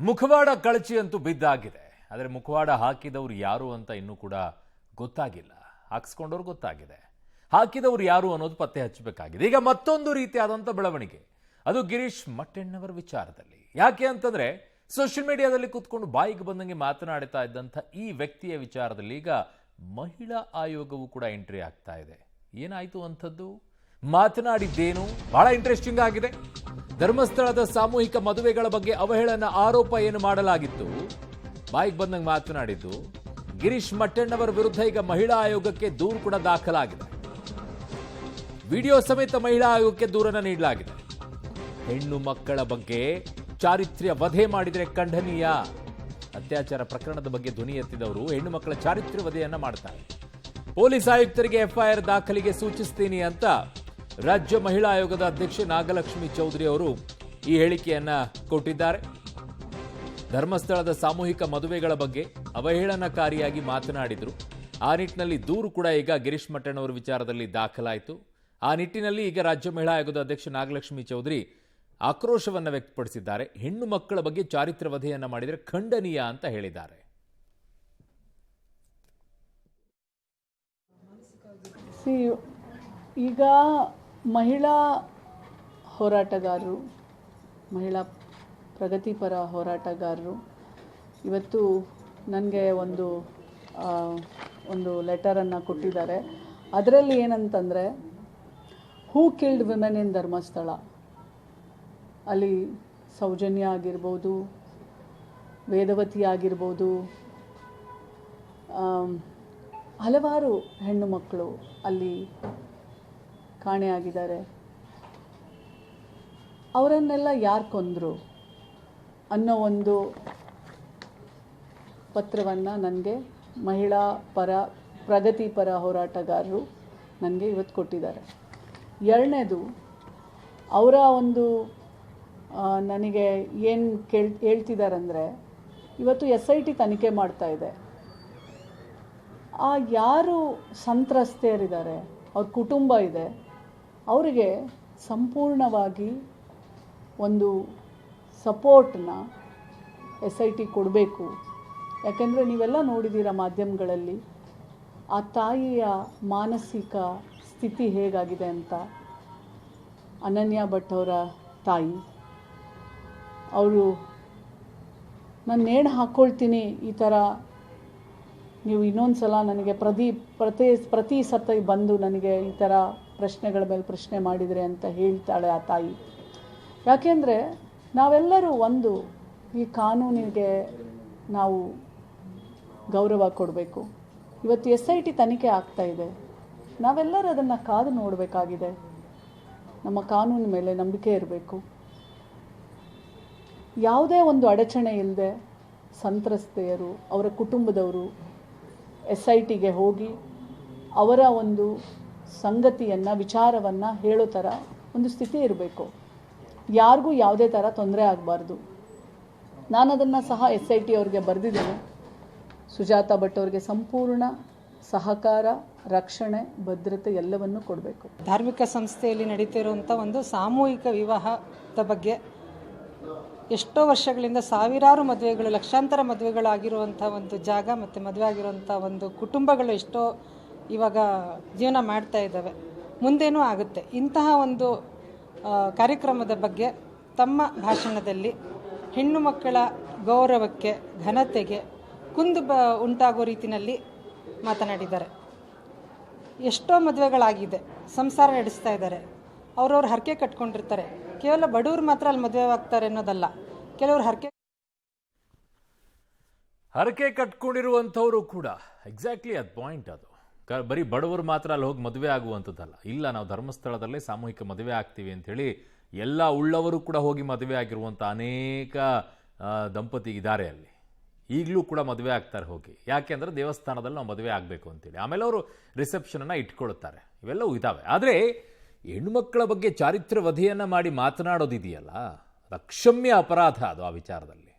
ಮುಖವಾಡ ಕಳಚಿ ಅಂತೂ ಬಿದ್ದಾಗಿದೆ. ಆದರೆ ಮುಖವಾಡ ಹಾಕಿದವರು ಯಾರು ಅಂತ ಇನ್ನೂ ಕೂಡ ಗೊತ್ತಾಗಿಲ್ಲ. ಹಾಕಿಸ್ಕೊಂಡವ್ರು ಗೊತ್ತಾಗಿದೆ, ಹಾಕಿದವರು ಯಾರು ಅನ್ನೋದು ಪತ್ತೆ ಹಚ್ಚಬೇಕಾಗಿದೆ. ಈಗ ಮತ್ತೊಂದು ರೀತಿಯಾದಂಥ ಬೆಳವಣಿಗೆ, ಅದು ಗಿರೀಶ್ ಮಟ್ಟಣ್ಣವರ ವಿಚಾರದಲ್ಲಿ. ಯಾಕೆ ಅಂತಂದ್ರೆ ಸೋಷಿಯಲ್ ಮೀಡಿಯಾದಲ್ಲಿ ಕೂತ್ಕೊಂಡು ಬಾಯಿಗೆ ಬಂದಂಗೆ ಮಾತನಾಡ್ತಾ ಇದ್ದಂಥ ಈ ವ್ಯಕ್ತಿಯ ವಿಚಾರದಲ್ಲಿ ಈಗ ಮಹಿಳಾ ಆಯೋಗವು ಕೂಡ ಎಂಟ್ರಿ ಆಗ್ತಾ ಇದೆ. ಏನಾಯ್ತು ಅಂಥದ್ದು, ಮಾತನಾಡಿದ್ದೇನು ಬಹಳ ಇಂಟ್ರೆಸ್ಟಿಂಗ್ ಆಗಿದೆ. ಧರ್ಮಸ್ಥಳದ ಸಾಮೂಹಿಕ ಮದುವೆಗಳ ಬಗ್ಗೆ ಅವಹೇಳನ ಆರೋಪ ಏನು ಮಾಡಲಾಗಿತ್ತು, ಬಾಯಿಗೆ ಬಂದಂಗೆ ಮಾತನಾಡಿದ್ದು ಗಿರೀಶ್ ಮಟ್ಟಣ್ಣವರ ವಿರುದ್ಧ ಈಗ ಮಹಿಳಾ ಆಯೋಗಕ್ಕೆ ದೂರು ಕೂಡ ದಾಖಲಾಗಿದೆ. ವಿಡಿಯೋ ಸಮೇತ ಮಹಿಳಾ ಆಯೋಗಕ್ಕೆ ದೂರನ್ನು ನೀಡಲಾಗಿದೆ. ಹೆಣ್ಣು ಮಕ್ಕಳ ಬಗ್ಗೆ ಚಾರಿತ್ರ್ಯ ವಧೆ ಮಾಡಿದರೆ ಖಂಡನೀಯ. ಅತ್ಯಾಚಾರ ಪ್ರಕರಣದ ಬಗ್ಗೆ ಧ್ವನಿ ಎತ್ತಿದವರು ಹೆಣ್ಣು ಮಕ್ಕಳ ಚಾರಿತ್ರ್ಯ ವಧೆಯನ್ನ ಮಾಡ್ತಾರೆ. ಪೊಲೀಸ್ ಆಯುಕ್ತರಿಗೆ ಎಫ್ಐಆರ್ ದಾಖಲಿಗೆ ಸೂಚಿಸ್ತೀನಿ ಅಂತ ರಾಜ್ಯ ಮಹಿಳಾ ಆಯೋಗದ ಅಧ್ಯಕ್ಷೆ ನಾಗಲಕ್ಷ್ಮಿ ಚೌಧರಿ ಅವರು ಈ ಹೇಳಿಕೆಯನ್ನ ಕೊಟ್ಟಿದ್ದಾರೆ. ಧರ್ಮಸ್ಥಳದ ಸಾಮೂಹಿಕ ಮದುವೆಗಳ ಬಗ್ಗೆ ಅವಹೇಳನಕಾರಿಯಾಗಿ ಮಾತನಾಡಿದ್ರು. ಆ ನಿಟ್ಟಿನಲ್ಲಿ ದೂರು ಕೂಡ ಈಗ ಗಿರೀಶ್ ಮಟ್ಟಣ್ಣವರ ವಿಚಾರದಲ್ಲಿ ದಾಖಲಾಯಿತು. ಆ ನಿಟ್ಟಿನಲ್ಲಿ ಈಗ ರಾಜ್ಯ ಮಹಿಳಾ ಆಯೋಗದ ಅಧ್ಯಕ್ಷೆ ನಾಗಲಕ್ಷ್ಮಿ ಚೌಧರಿ ಆಕ್ರೋಶವನ್ನು ವ್ಯಕ್ತಪಡಿಸಿದ್ದಾರೆ. ಹೆಣ್ಣು ಮಕ್ಕಳ ಬಗ್ಗೆ ಚಾರಿತ್ರ್ಯ ವಧೆಯನ್ನ ಮಾಡಿದರೆ ಖಂಡನೀಯ ಅಂತ ಹೇಳಿದ್ದಾರೆ. ಈಗ ಮಹಿಳಾ ಹೋರಾಟಗಾರರು, ಮಹಿಳಾ ಪ್ರಗತಿಪರ ಹೋರಾಟಗಾರರು ಇವತ್ತು ನನಗೆ ಒಂದು ಲೆಟರನ್ನು ಕೊಟ್ಟಿದ್ದಾರೆ. ಅದರಲ್ಲಿ ಏನಂತಂದರೆ, ಹೂ ಕಿಲ್ಡ್ ವಿಮೆನ್ ಇನ್ ಧರ್ಮಸ್ಥಳ, ಅಲ್ಲಿ ಸೌಜನ್ಯ ಆಗಿರ್ಬೋದು, ವೇದವತಿ ಆಗಿರ್ಬೋದು, ಹಲವಾರು ಹೆಣ್ಣು ಮಕ್ಕಳು ಅಲ್ಲಿ ಕಾಣೆಯಾಗಿದ್ದಾರೆ. ಅವರನ್ನೆಲ್ಲ ಯಾರು ಕೊಂದರು ಅನ್ನೋ ಒಂದು ಪತ್ರವನ್ನು ನನಗೆ ಮಹಿಳಾ ಪ್ರಗತಿಪರ ಹೋರಾಟಗಾರರು ನನಗೆ ಇವತ್ತು ಕೊಟ್ಟಿದ್ದಾರೆ. ಎರಡನೇದು, ಅವರ ನನಗೆ ಏನು ಹೇಳ್ತಿದ್ದಾರಂದರೆ, ಇವತ್ತು SIT ತನಿಖೆ ಮಾಡ್ತಾ ಇದೆ. ಯಾರು ಸಂತ್ರಸ್ತೆಯರಿದ್ದಾರೆ, ಅವ್ರ ಕುಟುಂಬ ಇದೆ, ಅವರಿಗೆ ಸಂಪೂರ್ಣವಾಗಿ ಒಂದು ಸಪೋರ್ಟನ್ನ SIT ಕೊಡಬೇಕು. ಯಾಕೆಂದರೆ ನೀವೆಲ್ಲ ನೋಡಿದ್ದೀರ ಮಾಧ್ಯಮಗಳಲ್ಲಿ ಆ ತಾಯಿಯ ಮಾನಸಿಕ ಸ್ಥಿತಿ ಹೇಗಾಗಿದೆ ಅಂತ. ಅನನ್ಯ ಭಟ್ ಅವರ ತಾಯಿ, ಅವರು ನಾನು ನೇಣು ಹಾಕ್ಕೊಳ್ತೀನಿ, ಈ ಥರ ನೀವು ಇನ್ನೊಂದು ಸಲ ನನಗೆ ಪ್ರತಿ ಸತಿ ಬಂದು ನನಗೆ ಈ ಥರ ಪ್ರಶ್ನೆಗಳ ಮೇಲೆ ಪ್ರಶ್ನೆ ಮಾಡಿದರೆ ಅಂತ ಹೇಳ್ತಾಳೆ ಆ ತಾಯಿ. ಯಾಕೆಂದರೆ ನಾವೆಲ್ಲರೂ ಈ ಕಾನೂನಿಗೆ ನಾವು ಗೌರವ ಕೊಡಬೇಕು. ಇವತ್ತು SIT ತನಿಖೆ ಆಗ್ತಾ ಇದೆ, ನಾವೆಲ್ಲರೂ ಅದನ್ನು ಕಾದು ನೋಡಬೇಕಾಗಿದೆ. ನಮ್ಮ ಕಾನೂನು ಮೇಲೆ ನಂಬಿಕೆ ಇರಬೇಕು. ಯಾವುದೇ ಒಂದು ಅಡಚಣೆ ಇಲ್ಲದೆ ಸಂತ್ರಸ್ತೆಯರು, ಅವರ ಕುಟುಂಬದವರು SITಗೆ ಹೋಗಿ ಅವರ ಒಂದು ಸಂಗತಿಯನ್ನು, ವಿಚಾರವನ್ನು ಹೇಳೋ ಥರ ಒಂದು ಸ್ಥಿತಿ ಇರಬೇಕು. ಯಾರಿಗೂ ಯಾವುದೇ ಥರ ತೊಂದರೆ ಆಗಬಾರ್ದು. ನಾನು ಅದನ್ನು ಸಹ SIT ಅವ್ರಿಗೆ ಬರೆದಿದ್ದೇನೆ. ಸುಜಾತಾ ಭಟ್ ಅವ್ರಿಗೆ ಸಂಪೂರ್ಣ ಸಹಕಾರ, ರಕ್ಷಣೆ, ಭದ್ರತೆ ಎಲ್ಲವನ್ನೂ ಕೊಡಬೇಕು. ಧಾರ್ಮಿಕ ಸಂಸ್ಥೆಯಲ್ಲಿ ನಡೀತಿರುವಂಥ ಒಂದು ಸಾಮೂಹಿಕ ವಿವಾಹದ ಬಗ್ಗೆ ಎಷ್ಟೋ ವರ್ಷಗಳಿಂದ ಸಾವಿರಾರು ಮದುವೆಗಳು, ಲಕ್ಷಾಂತರ ಮದುವೆಗಳಾಗಿರುವಂಥ ಒಂದು ಜಾಗ ಮತ್ತು ಮದುವೆ ಆಗಿರುವಂಥ ಒಂದು ಕುಟುಂಬಗಳು ಎಷ್ಟೋ ಇವಾಗ ಜೀವನ ಮಾಡ್ತಾ ಇದ್ದಾವೆ, ಮುಂದೇನೂ ಆಗುತ್ತೆ. ಇಂತಹ ಒಂದು ಕಾರ್ಯಕ್ರಮದ ಬಗ್ಗೆ ತಮ್ಮ ಭಾಷಣದಲ್ಲಿ ಹೆಣ್ಣು ಮಕ್ಕಳ ಗೌರವಕ್ಕೆ, ಘನತೆಗೆ ಕುಂದು ಉಂಟಾಗೋ ರೀತಿಯಲ್ಲಿ ಮಾತನಾಡಿದ್ದಾರೆ. ಎಷ್ಟೋ ಮದುವೆಗಳಾಗಿದೆ, ಸಂಸಾರ ನಡೆಸ್ತಾ ಇದ್ದಾರೆ, ಅವ್ರವ್ರ ಹರಕೆ ಕಟ್ಕೊಂಡಿರ್ತಾರೆ. ಕೇವಲ ಬಡವರು ಮಾತ್ರ ಅಲ್ಲಿ ಮದುವೆ ಆಗ್ತಾರೆ ಅನ್ನೋದಲ್ಲ, ಕೆಲವರು ಹರಕೆ ಕಟ್ಕೊಂಡಿರುವಂಥವರು ಕೂಡ ಎಕ್ಸಾಕ್ಟ್ಲಿ ಅದು ಪಾಯಿಂಟ್. ಅದು ಬರೀ ಬಡವರು ಮಾತ್ರ ಅಲ್ಲಿ ಹೋಗಿ ಮದುವೆ ಆಗುವಂಥದ್ದಲ್ಲ. ಇಲ್ಲ, ನಾವು ಧರ್ಮಸ್ಥಳದಲ್ಲೇ ಸಾಮೂಹಿಕ ಮದುವೆ ಆಗ್ತೀವಿ ಅಂಥೇಳಿ ಎಲ್ಲ ಉಳ್ಳವರು ಕೂಡ ಹೋಗಿ ಮದುವೆ ಆಗಿರುವಂಥ ಅನೇಕ ದಂಪತಿ ಇದ್ದಾರೆ ಅಲ್ಲಿ. ಈಗಲೂ ಕೂಡ ಮದುವೆ ಆಗ್ತಾರೆ ಹೋಗಿ. ಯಾಕೆ ಅಂದರೆ ದೇವಸ್ಥಾನದಲ್ಲಿ ನಾವು ಮದುವೆ ಆಗಬೇಕು ಅಂತೇಳಿ. ಆಮೇಲೆ ಅವರು ರಿಸೆಪ್ಷನನ್ನು ಇಟ್ಕೊಳ್ತಾರೆ. ಇವೆಲ್ಲವೂ ಇದ್ದಾವೆ. ಆದರೆ ಹೆಣ್ಣುಮಕ್ಕಳ ಬಗ್ಗೆ ಚಾರಿತ್ರ್ಯ ವಧೆಯನ್ನು ಮಾಡಿ ಮಾತನಾಡೋದಿದೆಯಲ್ಲ, ಅದು ಅಕ್ಷಮ್ಯ ಅಪರಾಧ ಅದು. ಆ ವಿಚಾರದಲ್ಲಿ